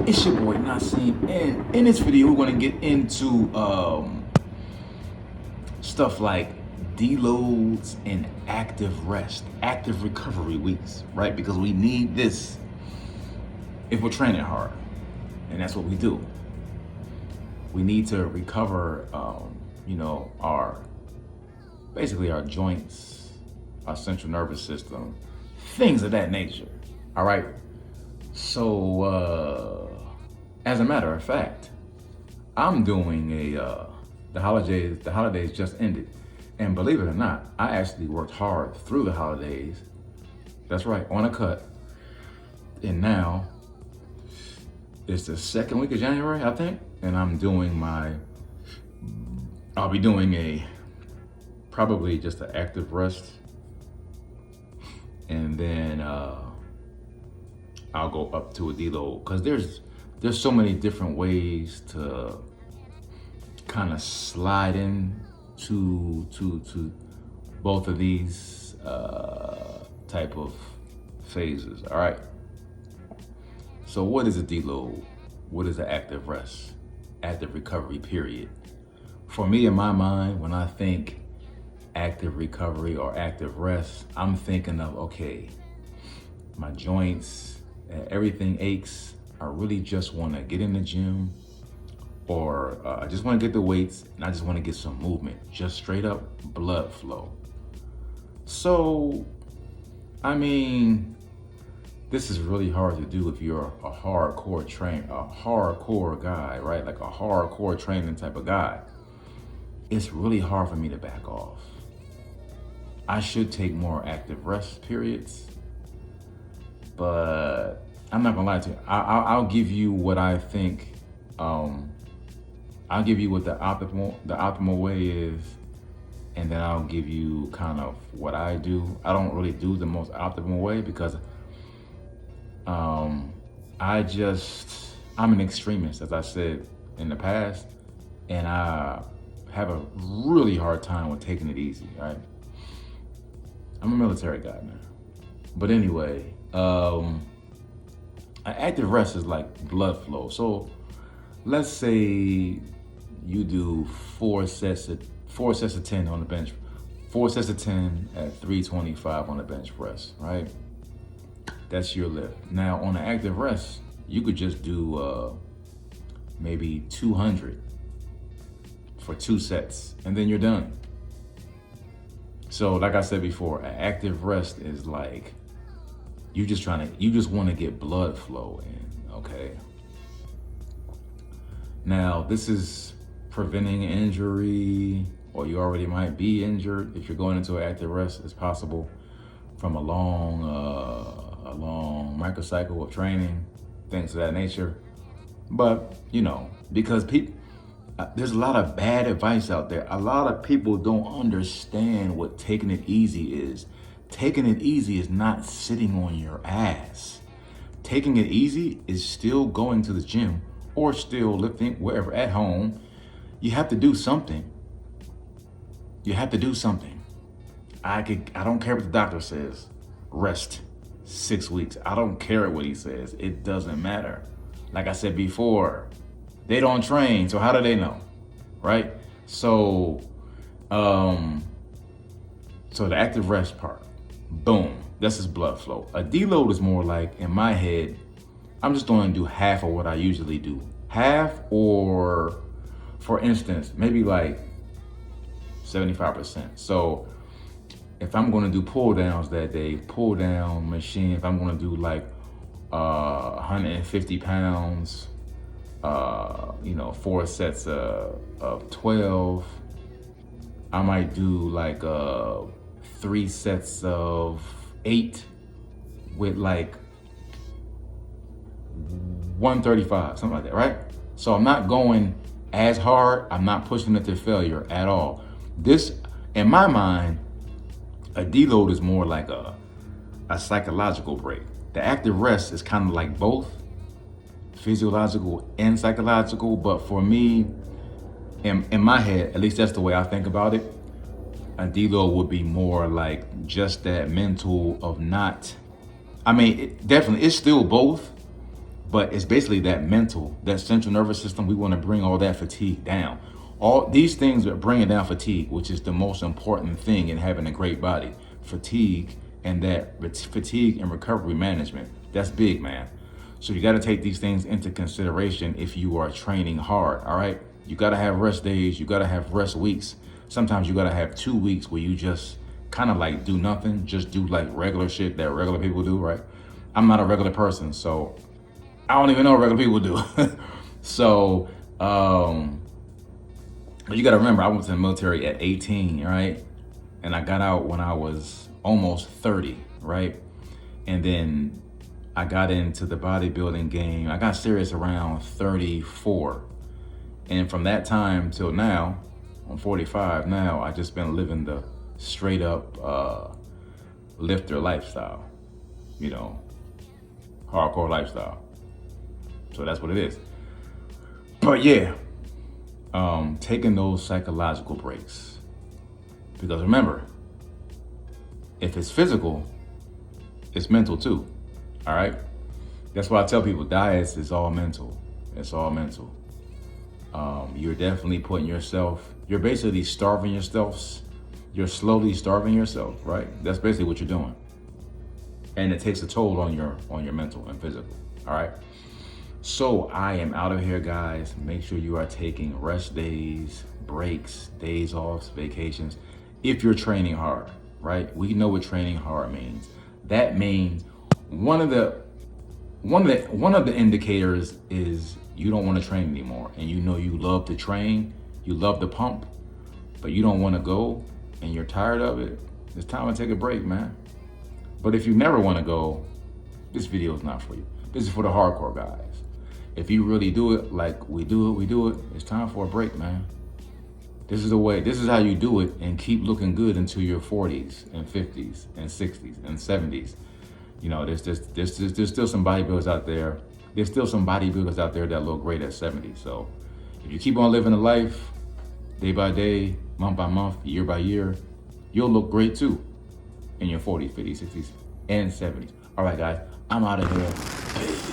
It's your boy Nassim, and in this video we're going to get into stuff like deloads and active rest, active recovery weeks, right? Because we need this if we're training hard, and that's what we do. We need to recover, our basically our joints, our central nervous system, things of that nature. All right. So, as a matter of fact, I'm doing the holidays just ended. And believe it or not, I actually worked hard through the holidays. That's right, on a cut. And now it's the second week of January, I think. And I'll be doing probably just an active rest. And then I'll go up to a deload, because there's so many different ways to kind of slide in to both of these type of phases. All right. So what is a deload? What is an active rest? Active recovery period. For me, in my mind, when I think active recovery or active rest, I'm thinking of, okay, my joints, everything aches. I really just want to get in the gym, or I just want to get the weights, and I just want to get some movement, just straight up blood flow. So, I mean, this is really hard to do if you're a hardcore guy, right? Like a hardcore training type of guy. It's really hard for me to back off. I should take more active rest periods, but I'm not gonna lie to you. I'll give you what I think. I'll give you what the optimal way is, and then I'll give you kind of what I do. I don't really do the most optimal way because I'm an extremist, as I said in the past, and I have a really hard time with taking it easy, right? I'm a military guy, man. But anyway, an active rest is like blood flow. So let's say you do four sets of 10 on the bench, 4 sets of 10 at 325 on the bench press, right? That's your lift. Now on an active rest, you could just do maybe 200 for 2 sets, and then you're done. So like I said before, an active rest is like you just want to get blood flow in, okay? Now, this is preventing injury, or you already might be injured. If you're going into an active rest, it's possible from a long microcycle of training, things of that nature. But, because there's a lot of bad advice out there. A lot of people don't understand what taking it easy is. Taking it easy is not sitting on your ass. Taking it easy is still going to the gym or still lifting wherever at home. You have to do something. You have to do something. I don't care what the doctor says. Rest 6 weeks. I don't care what he says. It doesn't matter. Like I said before, they don't train, so how do they know, right? So, so the active rest part, boom, this is blood flow. A deload is more like, in my head, I'm just going to do half of what I usually do. Half, or for instance, maybe like 75%. So if I'm going to do pull downs that day, pull down machine, if I'm going to do like 150 pounds, 4 sets of 12, I might do like 3 sets of 8 with like 135, something like that, right? So I'm not going as hard. I'm not pushing it to failure at all. This, in my mind, a deload is more like a psychological break. The active rest is kind of like both physiological and psychological, but for me, in my head, at least that's the way I think about it, a deload would be more like just that mental of not, I mean, definitely, it's still both, But it's basically that mental, that central nervous system. We want to bring all that fatigue down. All these things are bringing down fatigue, which is the most important thing in having a great body. Fatigue and fatigue and recovery management. That's big, man. So you got to take these things into consideration if you are training hard, all right? You got to have rest days. You got to have rest weeks. Sometimes you got to have 2 weeks where you just kind of like do nothing, just do like regular shit that regular people do, right? I'm not a regular person, so I don't even know what regular people do. So, but you got to remember, I went to the military at 18, right? And I got out when I was almost 30, right? And then I got into the bodybuilding game. I got serious around 34. And from that time till now, I'm 45 now, I just been living the straight up lifter lifestyle, you know, hardcore lifestyle. So that's what it is. But yeah, taking those psychological breaks. Because remember, if it's physical, it's mental too, all right? That's why I tell people diets is all mental. It's all mental. You're definitely putting yourself, you're basically starving yourself. You're slowly starving yourself, right? That's basically what you're doing. And it takes a toll on your mental and physical, all right? So I am out of here, guys. Make sure you are taking rest days, breaks, days off, vacations, if you're training hard, right? We know what training hard means. That means one of the indicators is you don't want to train anymore, and you know you love to train, you love to pump, but you don't want to go, and you're tired of it. It's time to take a break, man. But if you never want to go, this video is not for you. This is for the hardcore guys. If you really do it like we do it, it's time for a break, man. This is the way, this is how you do it and keep looking good until your 40s and 50s and 60s and 70s. You know, there's still some bodybuilders out there. There's still some bodybuilders out there that look great at 70. So if you keep on living the life, day by day, month by month, year by year, you'll look great too in your 40s, 50s, 60s, and 70s. All right, guys, I'm out of here. Peace.